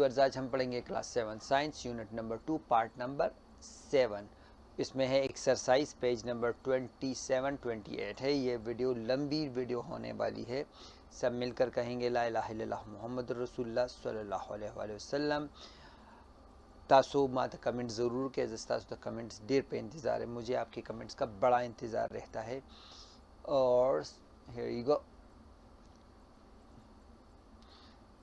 Viewers, आज हम पढ़ेंगे class 7 science unit number 2 part number 7। इसमें है एक्सरसाइज पेज नंबर 27-28 है। ये वीडियो लंबी वीडियो होने वाली है। सब मिलकर कहेंगे ला इलाहा इल्लल्लाह मुहम्मद रसूलुल्लाह सल्लल्लाहु अलैहि वसल्लम। तासो मात कमेंट ज़रूर के जस्तास कमेंट्स देर पे इंतज़ार है, मुझे आपके कमेंट्स का बड़ा इंतज़ार रहता है। और here you go.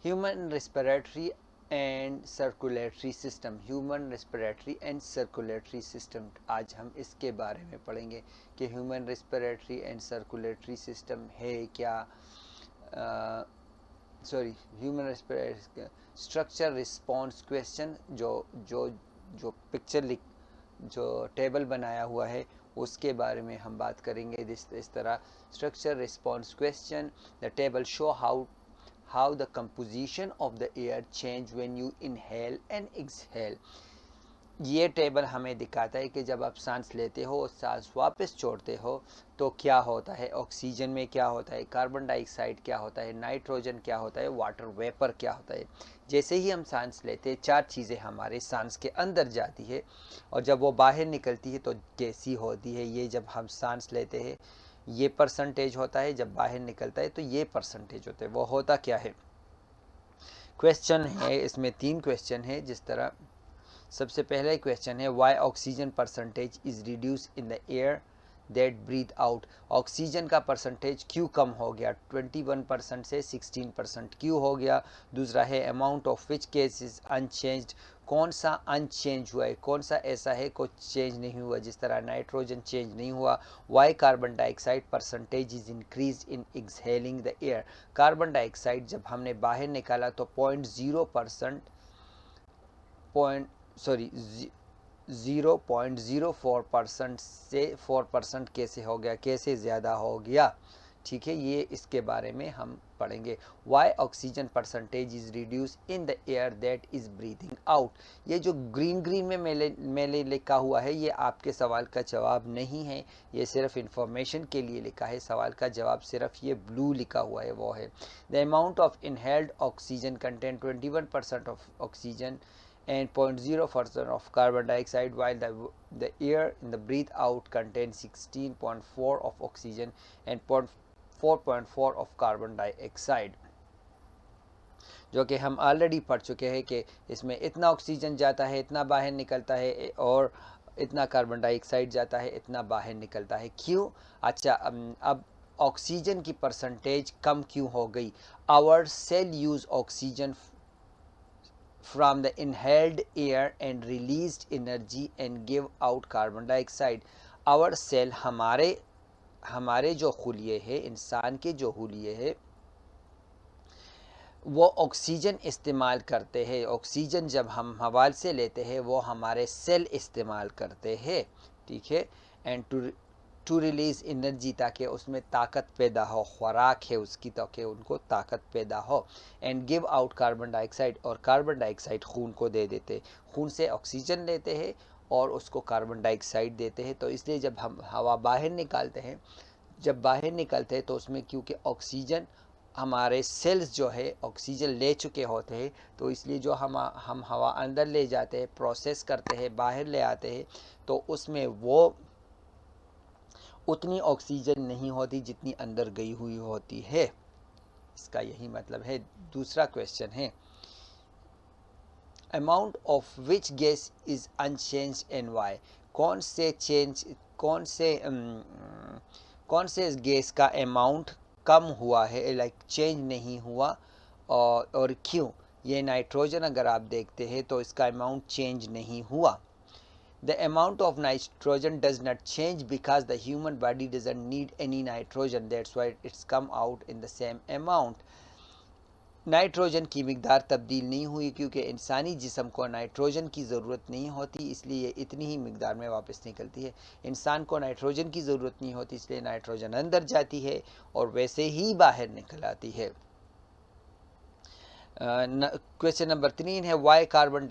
Human respiratory and circulatory system, human respiratory and circulatory system, आज हम इसके बारे में पढ़ेंगे कि human respiratory and circulatory system है क्या। Human respiratory structure response question, जो पिक्चर जो टेबल बनाया हुआ है उसके बारे में हम बात करेंगे। इस तरह structure response question, the table show how the composition of the air change when you inhale and exhale। ये टेबल हमें दिखाता है कि जब आप सांस लेते हो और सांस वापस छोड़ते हो तो क्या होता है। ऑक्सीजन में क्या होता है, कार्बन डाइऑक्साइड क्या होता है, नाइट्रोजन क्या होता है, वाटर वेपर क्या होता है। जैसे ही हम सांस लेते हैं, चार चीज़ें हमारे सांस के अंदर जाती है और जब वो बाहर निकलती है तो कैसी होती है। ये जब हम सांस लेते हैं ये परसेंटेज होता है, जब बाहर निकलता है तो ये परसेंटेज होता है। वो होता क्या है। क्वेश्चन है, इसमें 3 क्वेश्चन है। जिस तरह सबसे पहला क्वेश्चन है why oxygen percentage is reduce in the air that breathe out. Oxygen का परसेंटेज क्यों कम हो गया, 21% से 16% क्यों हो गया। दूसरा है amount of which case is unchanged, कौन सा अनचेंज हुआ है, कौन सा ऐसा है को चेंज नहीं हुआ। जिस तरह नाइट्रोजन चेंज नहीं हुआ। Why carbon dioxide percentage is increase in exhaling the air. Carbon dioxide जब हमने बाहर निकाला तो 0.04% से 4% कैसे हो गया, कैसे ज़्यादा हो गया। ठीक है, ये इसके बारे में हम पढ़ेंगे। Why oxygen percentage is reduce in the air that is breathing out. ये जो ग्रीन में मैंने लिखा हुआ है ये आपके सवाल का जवाब नहीं है, ये सिर्फ इंफॉर्मेशन के लिए लिखा है। सवाल का जवाब सिर्फ ये ब्लू लिखा हुआ है वो है। The amount of inhaled oxygen content 21% of oxygen and 0.0% of carbon dioxide, while the air in the breathe out contains 16.4 of oxygen and 4.4 of carbon dioxide। जो कि हम ऑलरेडी पढ़ चुके हैं कि इसमें इतना ऑक्सीजन जाता है, इतना बाहर निकलता है और इतना कार्बन डाइऑक्साइड जाता है, इतना बाहर निकलता है। क्यों? अच्छा, अब ऑक्सीजन की परसेंटेज कम क्यों हो गई। Our cell use oxygen from the inhaled air and released energy and give out carbon dioxide। our cell, हमारे जो खुलिये है, इंसान के जो खुलिये है वो ऑक्सीजन इस्तेमाल करते हैं। ऑक्सीजन जब हम हवा से लेते हैं वो हमारे सेल इस्तेमाल करते हैं। ठीक है, एंड टू रिलीज एनर्जी, ताकि उसमें ताकत पैदा हो, खुराक है उसकी ताकि उनको ताकत पैदा हो। And give out carbon dioxide, और कार्बन डाइऑक्साइड खून को दे देते, खून से ऑक्सीजन लेते हैं और उसको कार्बन डाइऑक्साइड देते हैं। तो इसलिए जब हम हवा बाहर निकालते हैं, जब बाहर निकलते हैं तो उसमें क्योंकि ऑक्सीजन, हमारे सेल्स जो है ऑक्सीजन ले चुके होते हैं, तो इसलिए जो हम हवा अंदर ले जाते हैं, प्रोसेस करते हैं, बाहर ले आते हैं, तो उसमें वो उतनी ऑक्सीजन नहीं होती जितनी अंदर गई हुई होती है। इसका यही मतलब है। दूसरा क्वेश्चन है amount of which gas is unchanged and why. कौन से गैस का अमाउंट कम हुआ है, लाइक चेंज नहीं हुआ, और क्यों। ये नाइट्रोजन अगर आप देखते हैं तो इसका अमाउंट चेंज नहीं हुआ। The amount of nitrogen does not change because the human body doesn't need any nitrogen, that's why it's come out in the same amount। Nitrogen की मिकदार तब्दील नहीं हुई क्योंकि इंसानी जिस्म को नाइट्रोजन की ज़रूरत नहीं होती, इसलिए इतनी ही मिकदार में वापस निकलती है। इंसान को नाइट्रोजन की ज़रूरत नहीं होती, इसलिए नाइट्रोजन अंदर जाती है और वैसे ही बाहर निकल आती है। क्वेश्चन नंबर 3 है why carbon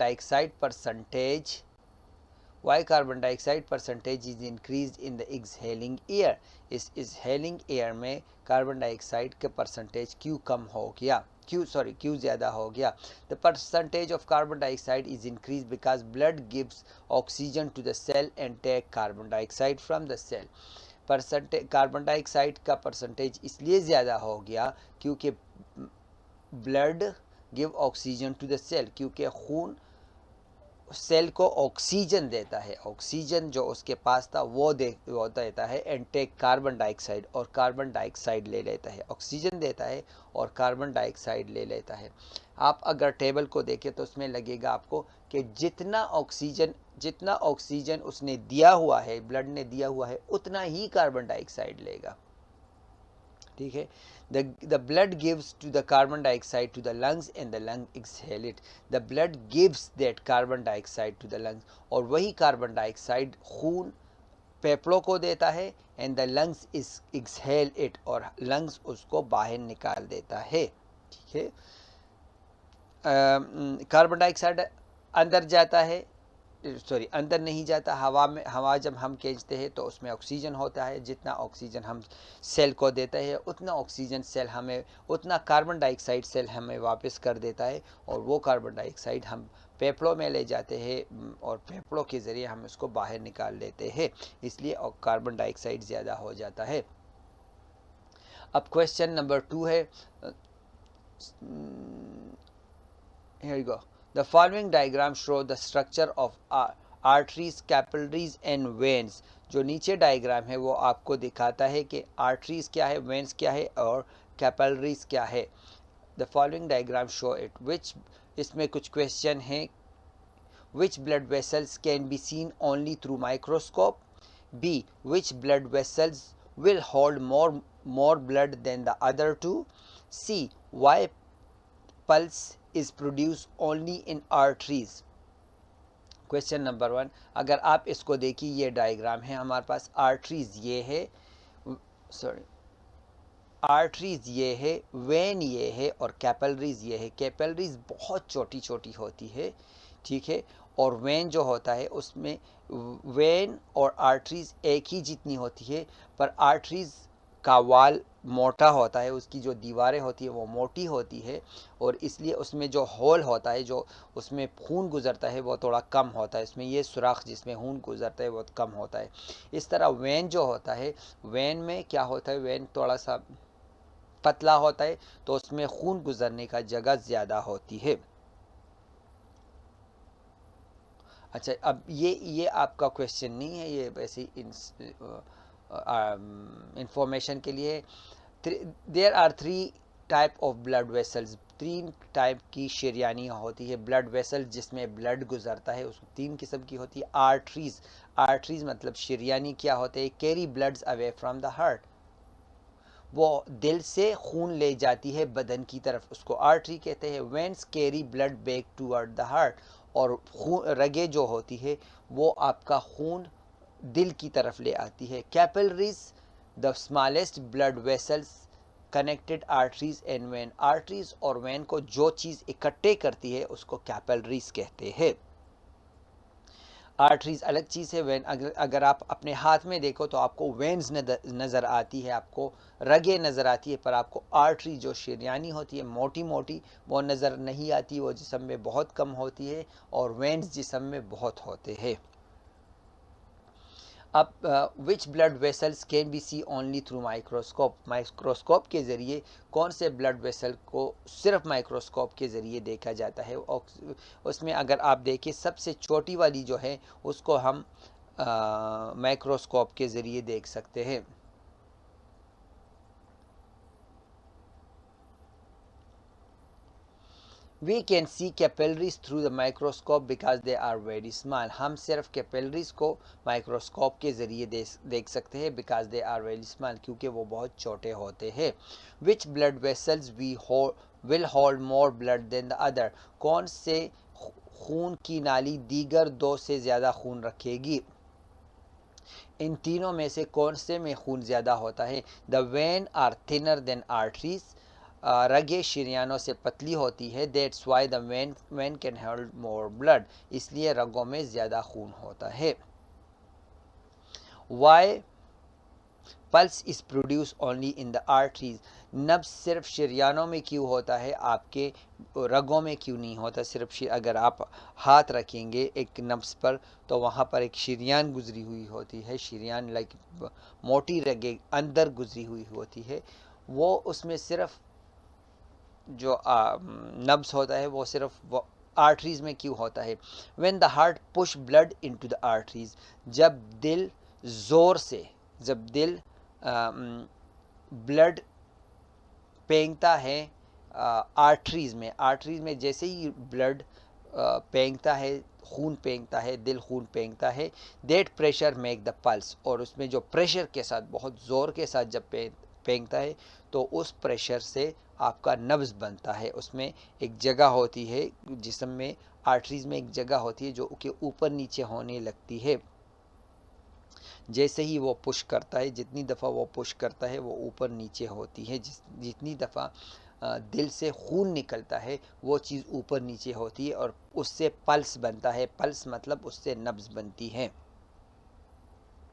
dioxide percentage is increase in the exhaling air. इस एक्सहेलिंग एयर में कार्बन डाइऑक्साइड के परसेंटेज क्यों कम हो गया। क्यू ज़्यादा हो गया। The percentage of carbon dioxide is increase because blood gives oxygen to the cell and take carbon dioxide from the cell. Percentage carbon dioxide का परसेंटेज इसलिए ज़्यादा हो गया क्योंकि blood give oxygen to the cell, क्योंकि खून cell को oxygen देता है, ऑक्सीजन जो उसके पास था वो देता है, एंड टेक कार्बन डाइऑक्साइड, और कार्बन डाइऑक्साइड ले लेता है। ऑक्सीजन देता है और कार्बन डाइऑक्साइड ले लेता है। आप अगर टेबल को देखें तो उसमें लगेगा आपको कि जितना ऑक्सीजन उसने दिया हुआ है, ब्लड ने दिया हुआ है, उतना ही कार्बन डाइऑक्साइड लेगा। ठीक है। The blood gives to the carbon dioxide to the lungs and the lung exhale it. The blood gives that carbon dioxide to the lungs, और वही कार्बन डाइऑक्साइड खून फेफड़ों को देता है, and the lungs is exhale it, और lungs उसको बाहर निकाल देता है। ठीक है। कार्बन डाइऑक्साइड अंदर जाता है, अंदर नहीं जाता, हवा में। हवा जब हम खींचते हैं तो उसमें ऑक्सीजन होता है, जितना ऑक्सीजन हम सेल को देते हैं उतना ऑक्सीजन सेल हमें, उतना कार्बन डाइऑक्साइड सेल हमें वापस कर देता है, और वो कार्बन डाइऑक्साइड हम फेफड़ों में ले जाते हैं और फेफड़ों के ज़रिए हम उसको बाहर निकाल लेते हैं, इसलिए कार्बन डाइऑक्साइड ज़्यादा हो जाता है। अब क्वेश्चन नंबर 2 है, here you go. The following diagram show the structure of arteries, capillaries and veins. जो नीचे डायग्राम है वो आपको दिखाता है कि आर्टरीज क्या है, वेन्स क्या है और कैपिलरीज क्या है। The following diagram show it. इसमें कुछ क्वेश्चन हैं। Which blood vessels can be seen only through microscope? B. Which blood vessels will hold more blood than the other two? C. Why pulse is produced only in arteries? Question number 1, अगर आप इसको देखिए, ये diagram है हमारे पास। Arteries ये है, arteries ये है, वेन ये है और कैपिलरीज ये है। कैपिलरीज बहुत छोटी छोटी होती है, ठीक है, और वेन जो होता है उसमें वेन और आर्टरीज एक ही जितनी होती है, पर आर्टरीज का वाल मोटा होता है, उसकी जो दीवारें होती है वो मोटी होती है, और इसलिए उसमें जो होल होता है, जो उसमें खून गुजरता है वो थोड़ा कम होता है, इसमें ये सुराख जिसमें खून गुजरता है वो कम होता है। इस तरह वेन जो होता है, वेन में क्या होता है, वेन थोड़ा सा पतला होता है तो उसमें खून गुजरने का जगह ज़्यादा होती है। अच्छा, अब ये आपका क्वेश्चन नहीं है, ये वैसे इंफॉर्मेशन के लिए। There are 3 type of blood vessels. 3 type की शरियानियाँ होती है, ब्लड वेसल जिसमें ब्लड गुजरता है, उसको 3 किस्म की होती है। आर्टरीज, आर्टरीज मतलब शरियानी क्या होते हैं, carry bloods away from the heart, वो दिल से खून ले जाती है बदन की तरफ, उसको आर्टरी कहते हैं। Veins carry blood back toward the heart, और रगे जो होती है वो आपका खून दिल की तरफ ले आती है। Capillaries the smallest blood vessels connected arteries and when. Arteries और वेन को जो चीज़ इकट्ठे करती है उसको कैपिलरीज कहते हैं। आर्टरीज अलग चीज़ है, वेन अगर आप अपने हाथ में देखो तो आपको वेन्स नज़र आती है, आपको रगे नज़र आती है, पर आपको आर्टरी जो शरियानी होती है मोटी मोटी वो नज़र नहीं आती, वो जिस्म में बहुत कम होती है, और वेन्स जिस्म में बहुत होते हैं। अब which blood vessels can be see only through microscope. Microscope के ज़रिए कौन से ब्लड वेसल को सिर्फ माइक्रोस्कोप के ज़रिए देखा जाता है। उसमें अगर आप देखिए सबसे छोटी वाली जो है उसको हम माइक्रोस्कोप के ज़रिए देख सकते हैं। We can see capillaries through the microscope because they are very small. हम सिर्फ कैपिलरीज को माइक्रोस्कोप के ज़रिए देख सकते हैं because they are very small, क्योंकि वो बहुत छोटे होते हैं। Which blood vessels will hold more blood than the other? कौन से खून की नाली दीगर 2 से ज़्यादा खून रखेगी? इन तीनों में से कौन से में खून ज़्यादा होता है? The vein are thinner than arteries. रगे शरियानों से पतली होती है। That's why the vein can hold more blood, इसलिए रगों में ज़्यादा खून होता है। Why pulse is produce only in the arteries. नब्ज सिर्फ शरियानों में क्यों होता है, आपके रगों में क्यों नहीं होता। सिर्फ अगर आप हाथ रखेंगे एक नब्ज पर तो वहाँ पर एक शरियान गुजरी हुई होती है, शरियान लाइक मोटी रगें अंदर गुजरी हुई होती है, वो उसमें सिर्फ जो नब्ज होता है वो सिर्फ वो आर्टरीज में क्यों होता है। When the heart push blood into the arteries, जब दिल ज़ोर से, जब दिल ब्लड फेंकता है आर्टरीज में, आर्टरीज में जैसे ही ब्लड फेंकता है, खून फेंकता है, दिल खून फेंकता है, that pressure make the pulse, और उसमें जो प्रेशर के साथ, बहुत ज़ोर के साथ जब फेंकता है तो उस प्रेशर से आपका नब्ज बनता है। उसमें एक जगह होती है जिस्म में, आर्टरीज में एक जगह होती है जो कि ऊपर नीचे होने लगती है। जैसे ही वो पुश करता है, जितनी दफ़ा वो पुश करता है वो ऊपर नीचे होती है। जितनी दफ़ा दिल से खून निकलता है वो चीज़ ऊपर नीचे होती है और उससे पल्स बनता है। पल्स मतलब उससे नब्ज़ बनती है।